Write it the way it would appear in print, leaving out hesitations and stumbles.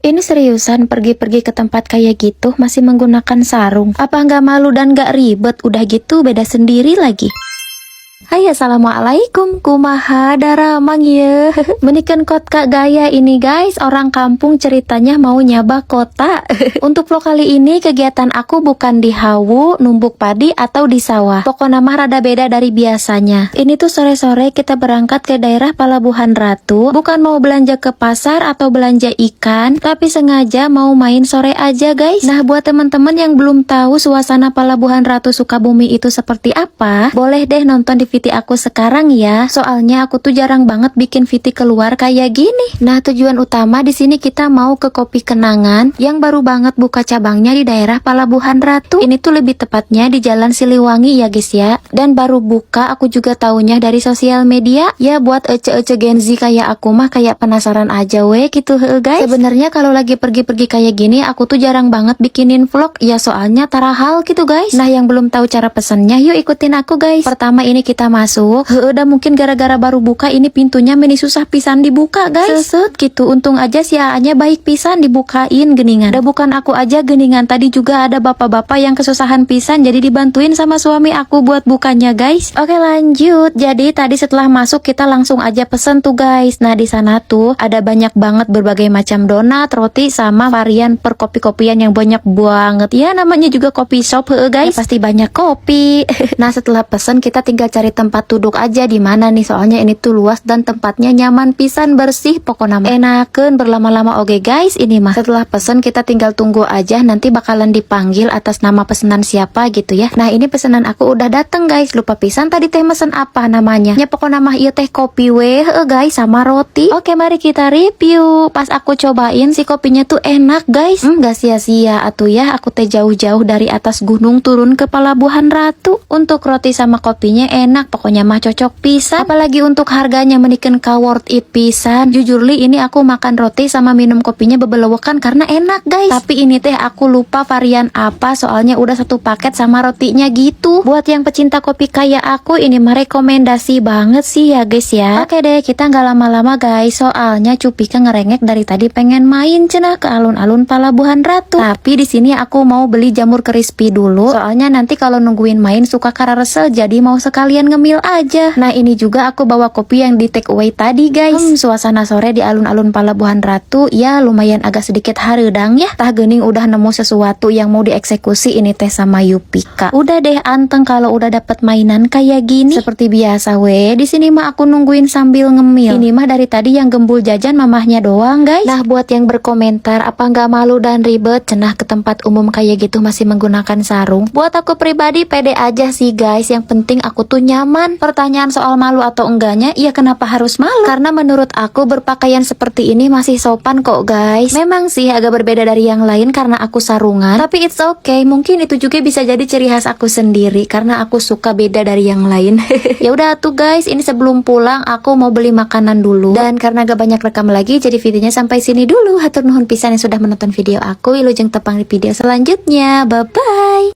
Ini seriusan pergi-pergi ke tempat kayak gitu masih menggunakan sarung? Apa nggak malu dan nggak ribet? Udah gitu beda sendiri lagi. Hai, assalamualaikum, kumaha daramang ya. Menikan kota gaya ini guys, orang kampung ceritanya mau nyaba kota. Untuk vlog kali ini kegiatan aku bukan di hawu, numbuk padi atau di sawah. Pokoknya mah rada beda dari biasanya. Ini tuh sore-sore kita berangkat ke daerah Palabuhan Ratu. Bukan mau belanja ke pasar atau belanja ikan, tapi sengaja mau main sore aja guys. Nah buat teman-teman yang belum tahu suasana Palabuhan Ratu Sukabumi itu seperti apa, boleh deh nonton di VT aku sekarang ya. Soalnya aku tuh jarang banget bikin VT keluar kayak gini. Nah tujuan utama di sini kita mau ke Kopi Kenangan yang baru banget buka cabangnya di daerah Palabuhan Ratu. Ini tuh lebih tepatnya di Jalan Siliwangi ya guys ya. Dan baru buka, aku juga taunya dari sosial media. Ya buat ece-ece Gen Z kayak aku mah kayak penasaran aja weh gitu guys. Sebenarnya kalau lagi pergi-pergi kayak gini aku tuh jarang banget bikinin vlog ya, soalnya tarahal gitu guys. Nah yang belum tahu cara pesannya yuk ikutin aku guys. Pertama ini kita masuk. Udah mungkin gara-gara baru buka ini pintunya meni susah pisan dibuka guys. Seset gitu. Untung aja si A-nya baik pisan dibukain geningan. Udah bukan aku aja geningan, tadi juga ada bapak-bapak yang kesusahan pisan jadi dibantuin sama suami aku buat bukanya guys. Oke lanjut. Jadi tadi setelah masuk kita langsung aja pesen tuh guys. Nah di sana tuh ada banyak banget berbagai macam donat, roti sama varian perkopi-kopian yang banyak banget. Ya namanya juga kopi shop guys. Ya, pasti banyak kopi. Nah setelah pesen kita tinggal cari tempat duduk aja di mana nih, soalnya ini tuh luas dan tempatnya nyaman pisan, bersih pokoknya enakeun berlama-lama oke guys. Ini mah setelah pesen kita tinggal tunggu aja, nanti bakalan dipanggil atas nama pesanan siapa gitu ya. Nah ini pesanan aku udah dateng guys, lupa pisan tadi teh mesen apa namanya ya, pokoknya mah iya teh kopi weh guys sama roti. Oke mari kita review. Pas aku cobain si kopinya tuh enak guys, gak sia-sia atuh ya aku teh jauh-jauh dari atas gunung turun ke Palabuhan Ratu. Untuk roti sama kopinya enak, pokoknya mah cocok pisan. Apalagi untuk harganya meniken ka worth it pisan. Jujur li ini aku makan roti sama minum kopinya bebelewekan karena enak guys. Tapi ini teh aku lupa varian apa, soalnya udah satu paket sama rotinya gitu. Buat yang pecinta kopi kayak aku ini mah rekomendasi banget sih ya guys ya. Oke deh kita nggak lama-lama guys, soalnya Cupika ngerengek dari tadi pengen main cenah ke alun-alun Palabuhan Ratu. Tapi di sini aku mau beli jamur crispy dulu, soalnya nanti kalau nungguin main suka kararesel, jadi mau sekalian ngemil aja. Nah ini juga aku bawa kopi yang di take away tadi guys. Suasana sore di alun-alun Palabuhan Ratu ya lumayan agak sedikit hareudang ya. Tah geuning udah nemu sesuatu yang mau dieksekusi ini teh sama Yupika. Udah deh anteng kalau udah dapet mainan kayak gini. Seperti biasa weh, di sini mah aku nungguin sambil ngemil. Ini mah dari tadi yang gembul jajan mamahnya doang guys. Nah buat yang berkomentar apa nggak malu dan ribet cenah ke tempat umum kayak gitu masih menggunakan sarung, buat aku pribadi pede aja sih guys. Yang penting aku tuh nyaman. Pertanyaan soal malu atau enggaknya, ya kenapa harus malu? Karena menurut aku berpakaian seperti ini masih sopan kok guys. Memang sih agak berbeda dari yang lain karena aku sarungan, tapi it's okay. Mungkin itu juga bisa jadi ciri khas aku sendiri karena aku suka beda dari yang lain. Ya udah tuh guys, ini sebelum pulang aku mau beli makanan dulu. Dan karena gak banyak rekam lagi, jadi videonya sampai sini dulu. Hatur nuhun pisan yang sudah menonton video aku. Wilujeng tepang di video selanjutnya. Bye bye.